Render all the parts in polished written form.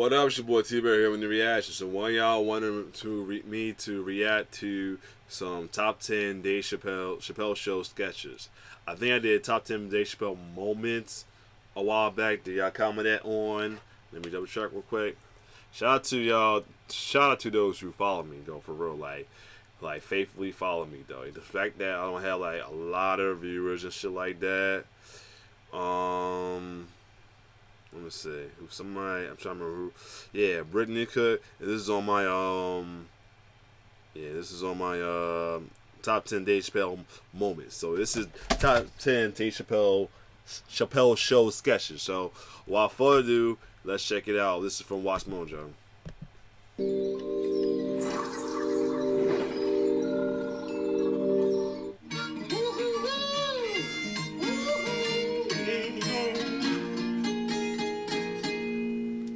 What up, it's your boy T-Bear here with the reaction. So one of y'all wanted me to react to some top 10 Dave Chappelle show sketches. I think I did top 10 Dave Chappelle moments a while back. Did y'all comment that on? Let me double check real quick. Shout out to y'all. Shout out to those who follow me though, for real. Like faithfully follow me though. The fact that I don't have like a lot of viewers and shit like that. Let me see. Somebody, I'm trying to remember who. Yeah, Brittany Cook. This is on my top 10 Dave Chappelle moments. So this is top 10 Dave Chappelle show sketches. So without further ado, let's check it out. This is from Watch Mojo.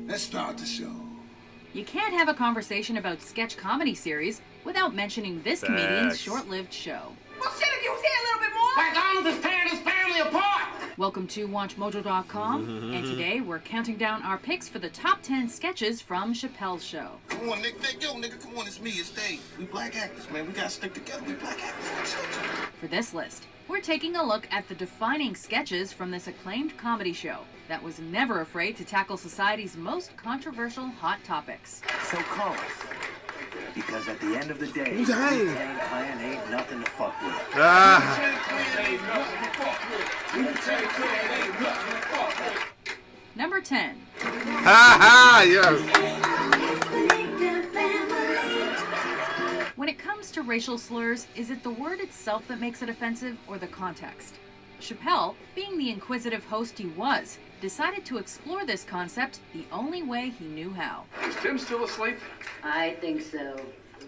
Let's start the show. You can't have a conversation about sketch comedy series without mentioning this comedian's short-lived show. Well, shit, if you was here a little bit more. McDonald's is tearing his family apart. Welcome to WatchMojo.com, and today we're counting down our picks for the top 10 sketches from Chappelle's show. Come on, Nick. Yo, nigga, come on. It's me. It's Dave. We black actors, man. We gotta stick together. We black actors. For this list, we're taking a look at the defining sketches from this acclaimed comedy show that was never afraid to tackle society's most controversial hot topics. So call us, because at the end of the day, Who's Wu-Tang Clan ain't nothing to fuck with. Number 10. When it comes to racial slurs, is it the word itself that makes it offensive or the context? Chappelle, being the inquisitive host he was, decided to explore this concept the only way he knew how. Is Tim still asleep? I think so.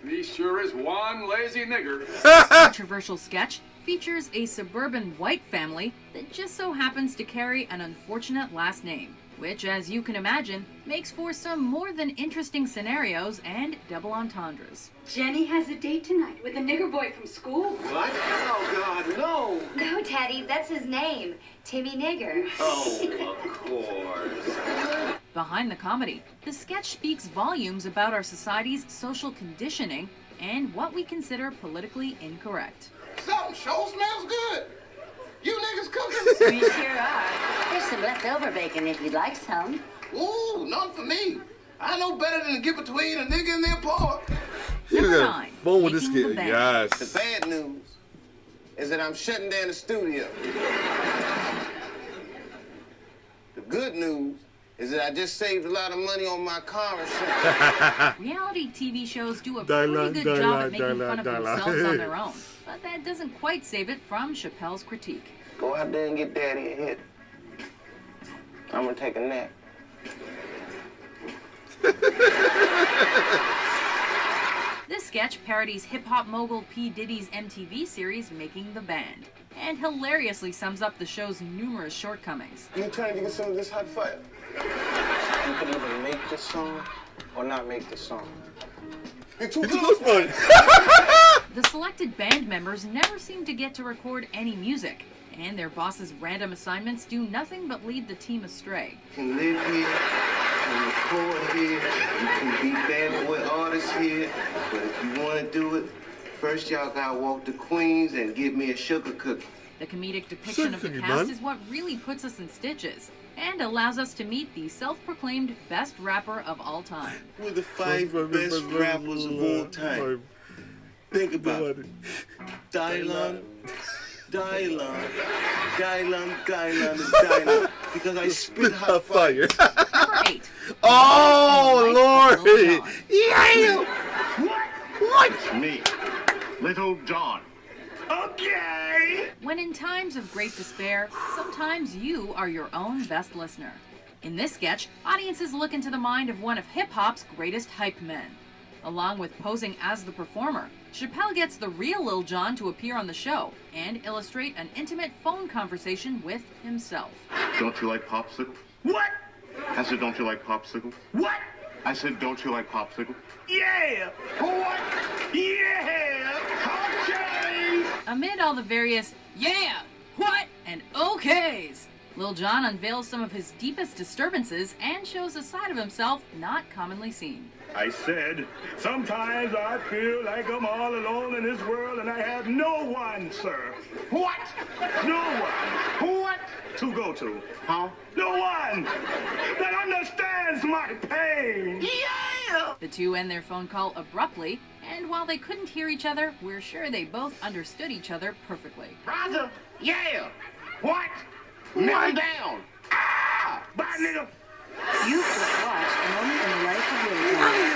He sure is one lazy nigger. This controversial sketch features a suburban white family that just so happens to carry an unfortunate last name, which, as you can imagine, makes for some more than interesting scenarios and double entendres. Jenny has a date tonight with a nigger boy from school. What? Oh, God, no. No, Teddy, that's his name. Timmy Nigger. Oh, of course. Behind the comedy, the sketch speaks volumes about our society's social conditioning and what we consider politically incorrect. Something sure smells good. You niggas cooking? We sure are. There's some leftover bacon if you'd like some. Ooh, none for me. I know better than to get between a nigga and their pork. Number 9. Fun with this Making kid. the Band. Yes. The bad news is that I'm shutting down the studio. The good news is that I just saved a lot of money on my car insurance. Reality TV shows do a pretty good job at making fun of themselves on their own, but that doesn't quite save it from Chappelle's critique. Go out there and get daddy a hit. I'm gonna take a nap. This sketch parodies hip-hop mogul P. Diddy's MTV series Making the Band, and hilariously sums up the show's numerous shortcomings. You trying to get some of this hot fire? You can either make the song or not make the song. It's too close, man. The selected band members never seem to get to record any music, and their boss's random assignments do nothing but lead the team astray. You can live here, you can record here, you can be band boy artists here, but if you want to do it, first y'all gotta walk to Queens and give me a sugar cookie. The comedic depiction of the cast is what really puts us in stitches, and allows us to meet the self-proclaimed best rapper of all time. We're the 5 best rappers of all time. Think about it. Dylan, because I spit hot fire. Number 8. Oh, Lord. Yeah! What? Me, Little John. Okay! When in times of great despair, sometimes you are your own best listener. In this sketch, audiences look into the mind of one of hip-hop's greatest hype men. Along with posing as the performer, Chappelle gets the real Lil Jon to appear on the show and illustrate an intimate phone conversation with himself. Don't you like popsicles? What? I said, don't you like popsicles? What? I said, don't you like popsicles? Yeah! What? Yeah! Okay! Amid all the various yeah, what, and okays, Lil Jon unveils some of his deepest disturbances and shows a side of himself not commonly seen. I said, sometimes I feel like I'm all alone in this world and I have no one, sir. What? No one. What? To go to. Huh? No one that understands my pain. Yeah! The two end their phone call abruptly, and while they couldn't hear each other, we're sure they both understood each other perfectly. Roger. Yeah. What? Never down. Ah! Bye, nigga. You've just watched a moment in the life of Lil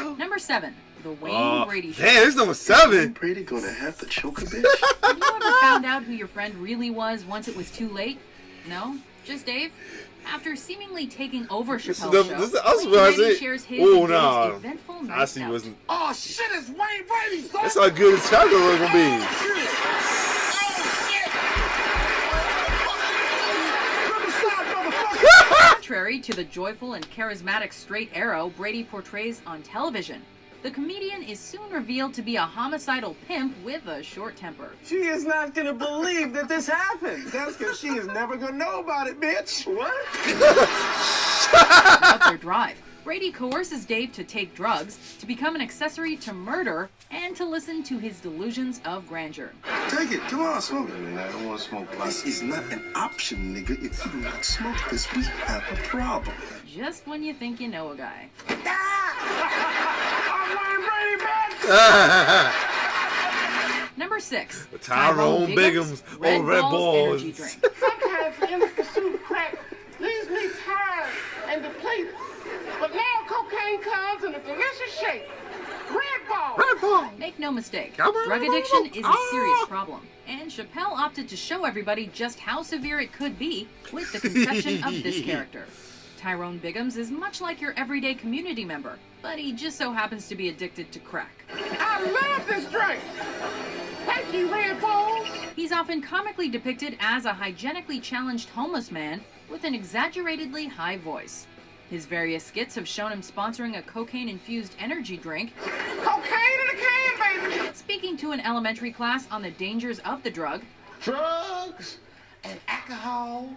Jon. Number 7, The Wayne Brady Show. Damn, it's number 7. Brady gonna have to choke a bitch? Have you ever found out who your friend really was once it was too late? No? Just Dave? After seemingly taking over Chappelle's show, Wayne Brady shares his and Dave's eventful night I see out. wasn't. Oh shit, it's Wayne Brady, son! That's how good his chocolate was gonna be. Contrary to the joyful and charismatic straight arrow Brady portrays on television, the comedian is soon revealed to be a homicidal pimp with a short temper. She is not gonna believe that this happened. That's because she is never gonna know about it, bitch. What? Throughout their drive, Brady coerces Dave to take drugs, to become an accessory to murder, and to listen to his delusions of grandeur. Take it. Come on, smoke it. I don't want to smoke. This is not an option, nigga. If you do not smoke this, we have a problem. Just when you think you know a guy. I'm Wayne Brady, bitch! Number 6, Tyrone Biggs, Red Red Balls Balls. energy drink. Sometimes the endless pursuit of crack leaves me tired and depleted. But now cocaine comes in a delicious shape. Red Ball! Make no mistake, drug addiction is a serious problem, and Chappelle opted to show everybody just how severe it could be with the conception of this character. Tyrone Biggs is much like your everyday community member, but he just so happens to be addicted to crack. I love this drink! Thank you, Red Balls! He's often comically depicted as a hygienically challenged homeless man with an exaggeratedly high voice. His various skits have shown him sponsoring a cocaine-infused energy drink, Cocaine in a can, baby! speaking to an elementary class on the dangers of the drug, Drugs and alcohol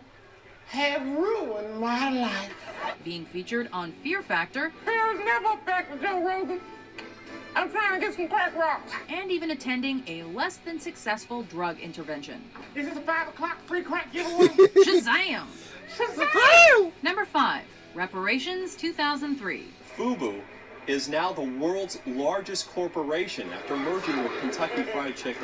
have ruined my life. being featured on Fear Factor, There's never back to Joe Rogan. I'm trying to get some crack rocks. and even attending a less than successful drug intervention. Is this a 5 o'clock free crack giveaway? Shazam! Shazam! Number 5, Reparations 2003. FUBU is now the world's largest corporation after merging with Kentucky Fried Chicken.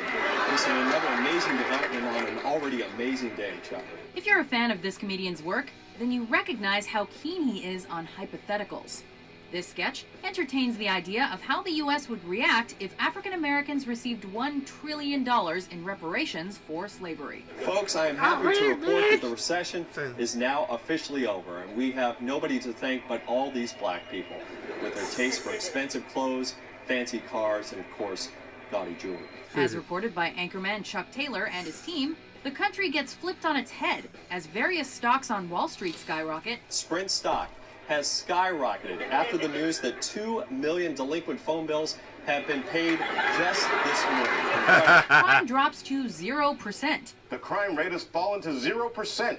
This is another amazing development on an already amazing day, Chuck. If you're a fan of this comedian's work, then you recognize how keen he is on hypotheticals. This sketch entertains the idea of how the U.S. would react if African Americans received $1 trillion in reparations for slavery. Folks, I am happy to report that the recession is now officially over, and we have nobody to thank but all these black people with their taste for expensive clothes, fancy cars, and of course, gaudy jewelry. As reported by anchorman Chuck Taylor and his team, the country gets flipped on its head as various stocks on Wall Street skyrocket. Sprint stock has skyrocketed after the news that 2 million delinquent phone bills have been paid just this morning. Crime drops to 0%. The crime rate has fallen to 0%.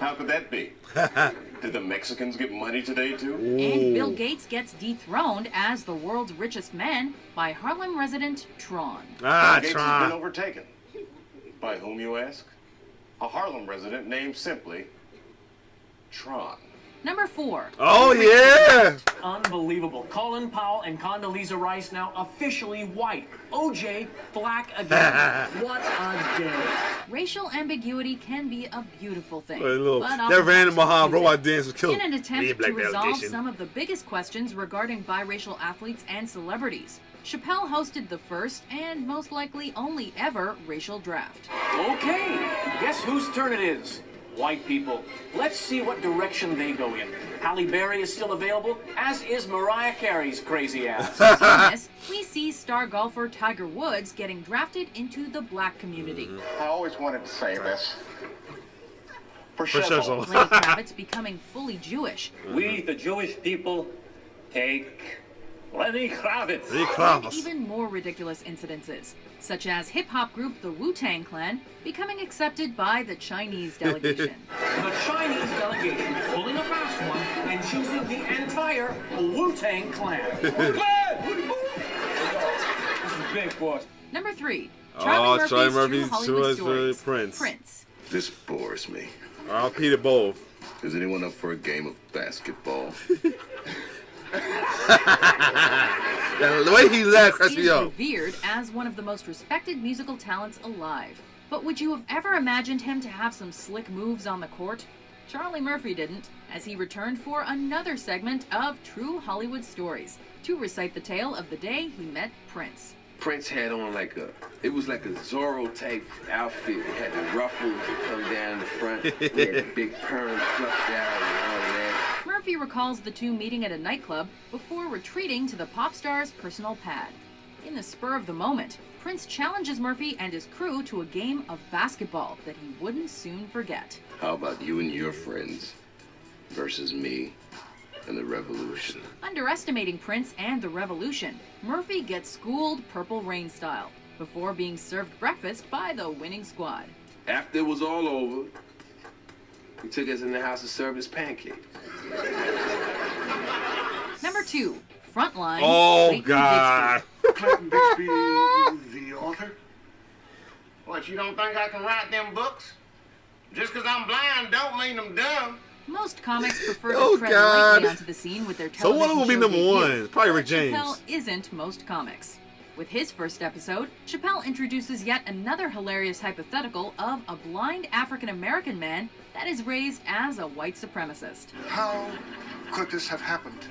How could that be? Did the Mexicans get money today, too? And Bill Gates gets dethroned as the world's richest man by Harlem resident Tron. Bill Gates has been overtaken. By whom, you ask? A Harlem resident named simply Tron. Number 4. Oh, yeah! Unbelievable. Colin Powell and Condoleezza Rice now officially white. OJ black again. What a day. Racial ambiguity can be a beautiful thing. Look, but that random Muhammad confusing. robot dance was killer. In an attempt to resolve validation. some of the biggest questions regarding biracial athletes and celebrities, Chappelle hosted the first and most likely only ever racial draft. Okay, guess whose turn it is? White people. Let's see what direction they go in. Halle Berry is still available, as is Mariah Carey's crazy ass. In this, we see star golfer Tiger Woods getting drafted into the black community. I always wanted to say this. For shizzle. Lenny Kravitz becoming fully Jewish. We, the Jewish people, take Lenny Kravitz. And even more ridiculous incidences, such as hip-hop group the Wu-Tang Clan becoming accepted by the Chinese delegation. The Chinese delegation pulling a fast one and choosing the entire Wu-Tang Clan. This is big, boss. Number 3. Charlie Murphy's True Hollywood Stories. Prince. This bores me. I'll repeat it both. Is anyone up for a game of basketball? The way he laughed cracks me up. Revered as one of the most respected musical talents alive. But would you have ever imagined him to have some slick moves on the court? Charlie Murphy didn't, as he returned for another segment of True Hollywood Stories to recite the tale of the day he met Prince. Prince had on it was like a Zorro type outfit. It had the ruffles that come down the front. He had the big perm fluffed out and all that. Murphy recalls the two meeting at a nightclub before retreating to the pop star's personal pad. In the spur of the moment, Prince challenges Murphy and his crew to a game of basketball that he wouldn't soon forget. How about you and your friends versus me and the revolution? Underestimating Prince and the revolution, Murphy gets schooled Purple Rain style before being served breakfast by the winning squad. After it was all over, he took us in the house to serve us pancakes. Number 2, Frontline. Oh, Clayton God. Clayton Bixby, the author? What, you don't think I can write them books? Just because I'm blind don't mean I'm dumb. Most comics prefer to tread lightly onto the scene with their television Someone will be number debut, 1. Probably Rick James. Chappelle isn't most comics. With his first episode, Chappelle introduces yet another hilarious hypothetical of a blind African-American man that is raised as a white supremacist. How could this have happened?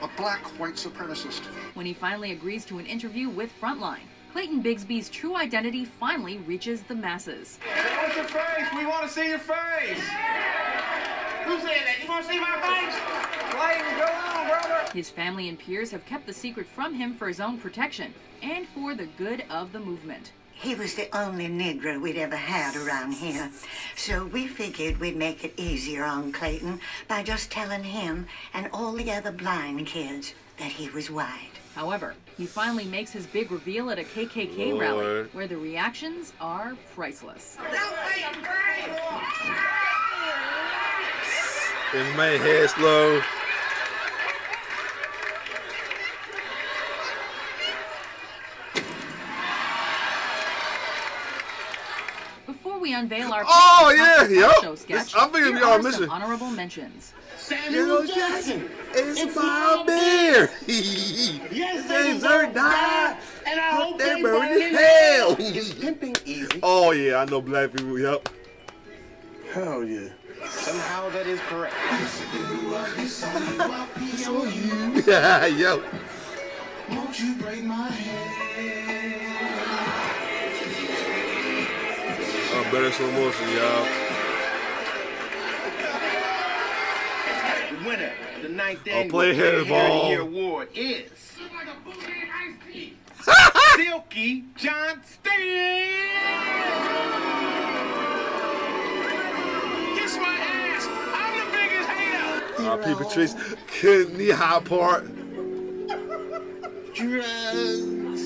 A black white supremacist. When he finally agrees to an interview with Frontline, Clayton Bigsby's true identity finally reaches the masses. Show us your face. We want to see your face. Who said that? You want to see my face? Clayton, go on, brother. His family and peers have kept the secret from him for his own protection and for the good of the movement. He was the only Negro we'd ever had around here. So we figured we'd make it easier on Clayton by just telling him and all the other blind kids that he was white. However, he finally makes his big reveal at a KKK rally, where the reactions are priceless. His main head slow. Before we unveil our show sketch, I'm thinking here are missing some honorable mentions. Samuel Jackson. It's my beer. Yes, they died. And I hope they they burn burn in in hell. Is pimping easy? Oh yeah, I know black people. Yep. Hell yeah. Somehow that is correct. Yeah, yo. Won't you break my head? Better slow motion, y'all. The winner of the 9th annual play head Hair of the ball. Year Award is Silky Johnston. Kiss my ass. I'm the biggest hater. R.P. Patrice, knee high part. Drugs.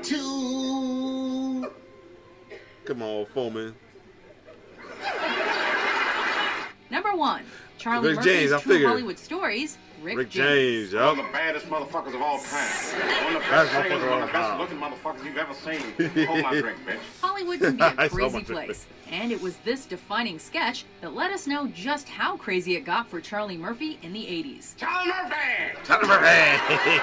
Two. Come on, Foreman. Number 1, Charlie Rick Murphy's James, I True figured. Hollywood Stories. Rick James, One yup. of the baddest motherfuckers of all time. One of the Best best singers, motherfucker one of of the all best time. looking motherfuckers you've ever seen. Hold my drink, bitch. Hollywood can be I a saw crazy my place, and it was this defining sketch that let us know just how crazy it got for Charlie Murphy in the 80s. Charlie Murphy! Charlie Murphy.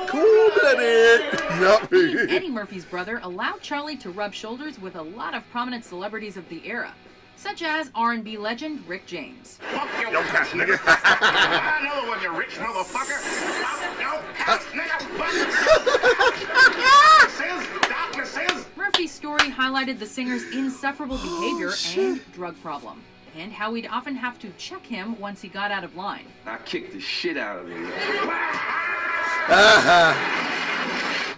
Cool-blooded. Yup. Being Eddie Murphy's brother allowed Charlie to rub shoulders with a lot of prominent celebrities of the era, such as R&B legend Rick James. Fuck your Yo, cuss, nigga. I know the one, you rich motherfucker. Fuck your cuss, nigga. Darknesses. Murphy's story highlighted the singer's insufferable behavior and drug problem, and how he'd often have to check him once he got out of line. I kicked the shit out of him.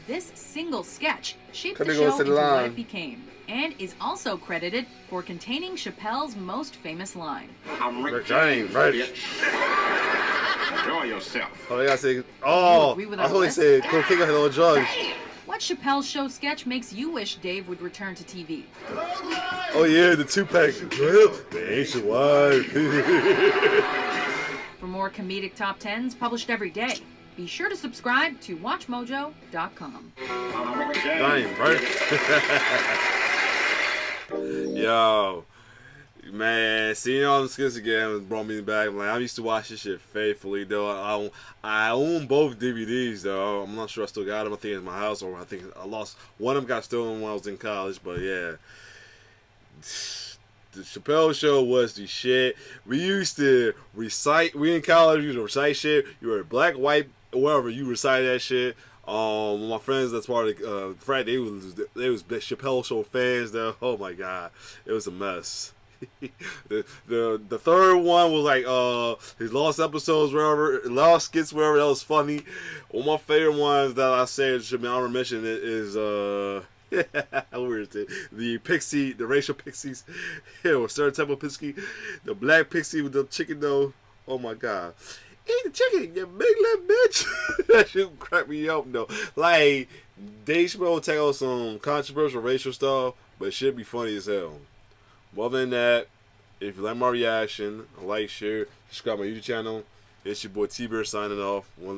This single sketch shaped Could the they go show to the into what line? it became, and is also credited for containing Chappelle's most famous line. I'm Rick James, right? bitch. Enjoy yourself. Oh, they gotta say, oh, agree with I our thought they list? said cocaine got no drugs. What Chappelle Show sketch makes you wish Dave would return to TV? Oh yeah, the 2-pack. Well, the ancient wife. For more comedic top 10s published every day, be sure to subscribe to WatchMojo.com. Dying, right? Yo, man, seeing all the skits again brought me back. Like, I used to watch this shit faithfully, though. I own both DVDs, though. I'm not sure I still got them. I think it's in my house, or I think I lost one of them. Got stolen when I was in college, but yeah. The Chappelle Show was the shit. We used to recite. We in college used to recite shit. You were black, white, whatever. You recite that shit. My friends that's part of frat, they was big Chappelle Show fans. Though. Oh my god, it was a mess. the third one was like his lost episodes, wherever lost skits, wherever. That was funny. One of my favorite ones that I said should be honorable mention is where is it? The pixie, the racial pixies, or stereotypical pixie, the black pixie with the chicken though. Oh my god, eat the chicken, you big little bitch. That shit crack me up though. Like Dave Chappelle take on some controversial racial stuff, but it should be funny as hell. Other than that, if you like my reaction, like, share, subscribe to my YouTube channel. It's your boy T-Bear signing off.